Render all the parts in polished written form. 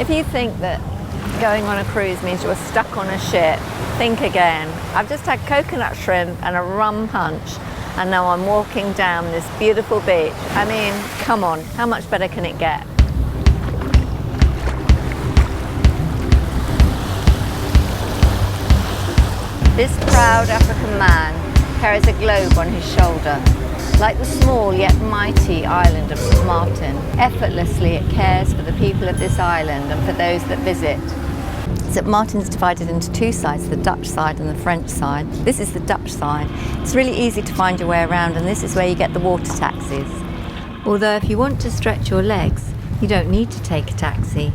If you think that going on a cruise means you're stuck on a ship, think again. I've just had coconut shrimp and a rum punch, and now I'm walking down this beautiful beach. I mean, come on, how much better can it get? This proud African man carries a globe on his shoulder. Like the small yet mighty island of St Maarten, effortlessly it cares for the people of this island and for those that visit. St Maarten's divided into two sides, the Dutch side and the French side. This is the Dutch side. It's really easy to find your way around, and this is where you get the water taxis. Although if you want to stretch your legs, you don't need to take a taxi.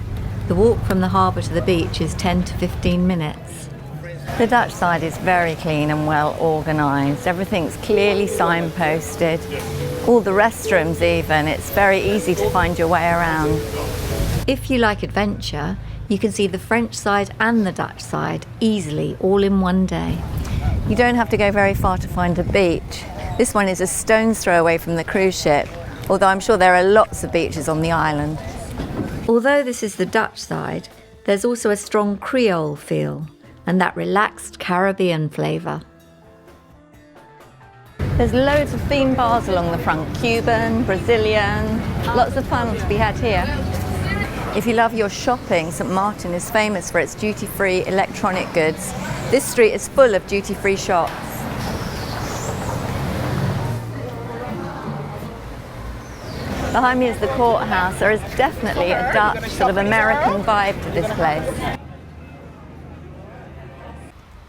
The walk from the harbour to the beach is 10 to 15 minutes. The Dutch side is very clean and well organised. Everything's clearly signposted. All the restrooms even. It's very easy to find your way around. If you like adventure, you can see the French side and the Dutch side easily, all in one day. You don't have to go very far to find a beach. This one is a stone's throw away from the cruise ship, although I'm sure there are lots of beaches on the island. Although this is the Dutch side, there's also a strong creole feel, and that relaxed Caribbean flavour. There's loads of theme bars along the front, Cuban, Brazilian, lots of fun to be had here. If you love your shopping, St Maarten is famous for its duty-free electronic goods. This street is full of duty-free shops. Behind me is the courthouse. There is definitely a Dutch, sort of American vibe to this place.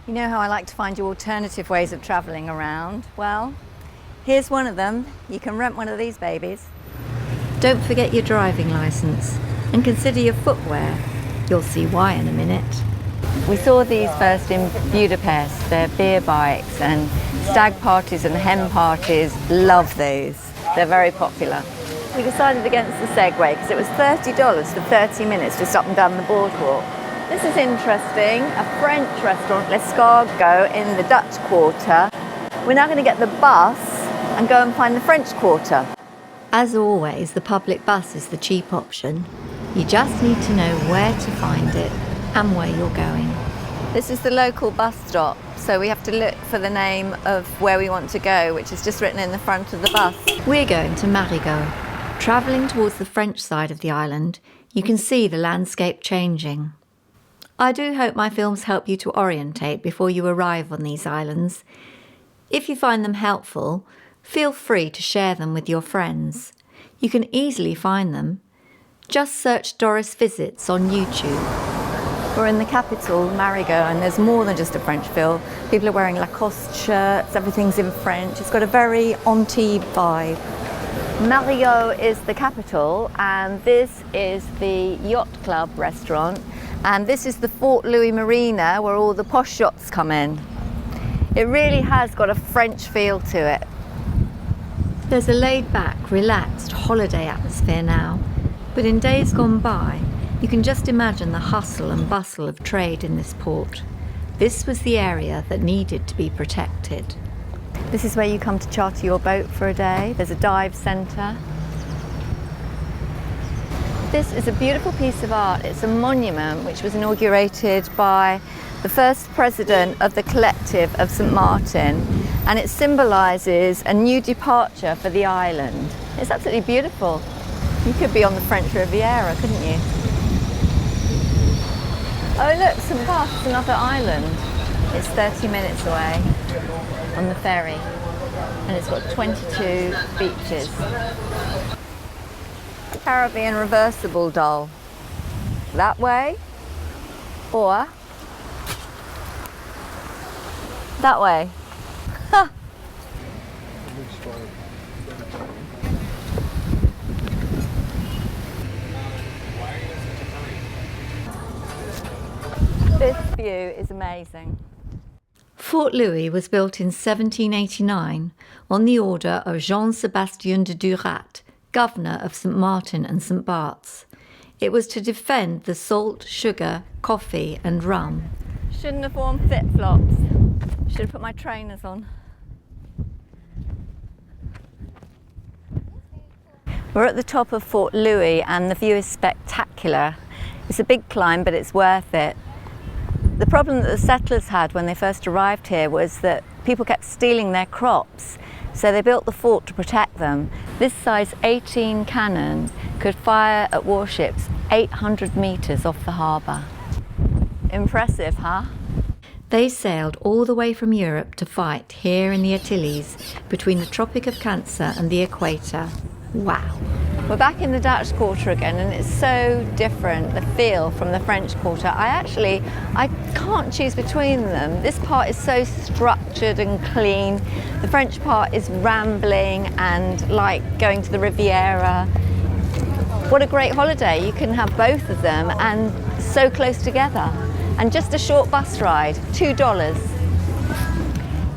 You know how I like to find you alternative ways of travelling around? Well, here's one of them. You can rent one of these babies. Don't forget your driving licence and consider your footwear. You'll see why in a minute. We saw these first in Budapest. They're beer bikes, and stag parties and hen parties love these. They're very popular. We decided against the Segway because it was $30 for 30 minutes just up and down the boardwalk. This is interesting, a French restaurant, L'Escargot, in the Dutch Quarter. We're now going to get the bus and go and find the French Quarter. As always, the public bus is the cheap option. You just need to know where to find it and where you're going. This is the local bus stop, so we have to look for the name of where we want to go, which is just written in the front of the bus. We're going to Marigot. Travelling towards the French side of the island, you can see the landscape changing. I do hope my films help you to orientate before you arrive on these islands. If you find them helpful, feel free to share them with your friends. You can easily find them. Just search Doris Visits on YouTube. We're in the capital, Marigot, and there's more than just a French feel. People are wearing Lacoste shirts, everything's in French. It's got a very Antibes vibe. Marigot is the capital, and this is the Yacht Club restaurant. And this is the Fort Louie Marina where all the posh yachts come in. It really has got a French feel to it. There's a laid-back, relaxed holiday atmosphere now, but in days gone by, you can just imagine the hustle and bustle of trade in this port. This was the area that needed to be protected. This is where you come to charter your boat for a day. There's a dive centre. This is a beautiful piece of art. It's a monument which was inaugurated by the first president of the collective of St Maarten, and it symbolises a new departure for the island. It's absolutely beautiful. You could be on the French Riviera, couldn't you? Oh look, St Bart's another island. It's 30 minutes away on the ferry, and it's got 22 beaches. Caribbean reversible doll. That way, or that way. Ha! This view is amazing. Fort Louis was built in 1789 on the order of Jean-Sébastien de Durat, governor of St Maarten and St Bart's. It was to defend the salt, sugar, coffee and rum. Shouldn't have worn flip-flops. Should have put my trainers on. We're at the top of Fort Louis and the view is spectacular. It's a big climb, but it's worth it. The problem that the settlers had when they first arrived here was that people kept stealing their crops, so they built the fort to protect them. This size 18 cannon could fire at warships 800 metres off the harbour. Impressive, huh? They sailed all the way from Europe to fight here in the Antilles between the Tropic of Cancer and the equator. Wow. We're back in the Dutch Quarter again, and it's so different, the feel from the French Quarter. I can't choose between them. This part is so structured and clean. The French part is rambling and like going to the Riviera. What a great holiday. You can have both of them and so close together. And just a short bus ride, $2.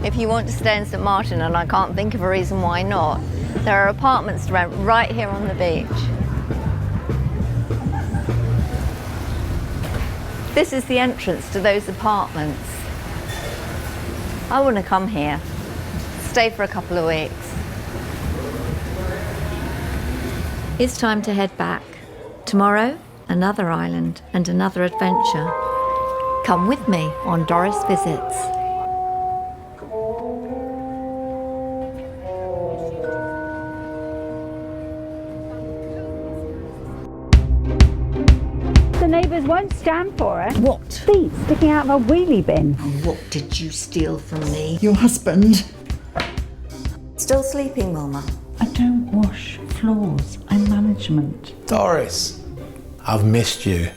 If you want to stay in St Maarten, and I can't think of a reason why not, there are apartments to rent right here on the beach. This is the entrance to those apartments. I want to come here, stay for a couple of weeks. It's time to head back. Tomorrow, another island and another adventure. Come with me on Doris Visits. The neighbours won't stand for it. What? Feet sticking out of a wheelie bin. And what did you steal from me? Your husband. Still sleeping, Wilma? I don't wash floors. I'm management. Doris, I've missed you.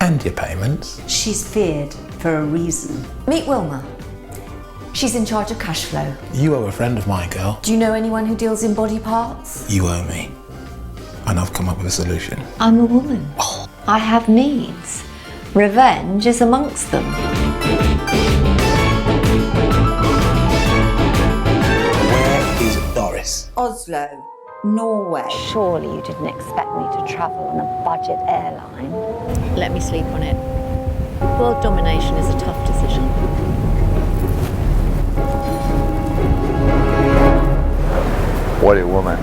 And your payments. She's feared for a reason. Meet Wilma. She's in charge of cash flow. You owe a friend of mine, girl. Do you know anyone who deals in body parts? You owe me. And I've come up with a solution. I'm a woman. I have needs. Revenge is amongst them. Where is Doris? Oslo, Norway. Surely you didn't expect me to travel on a budget airline. Let me sleep on it. World domination is a tough decision. What a woman.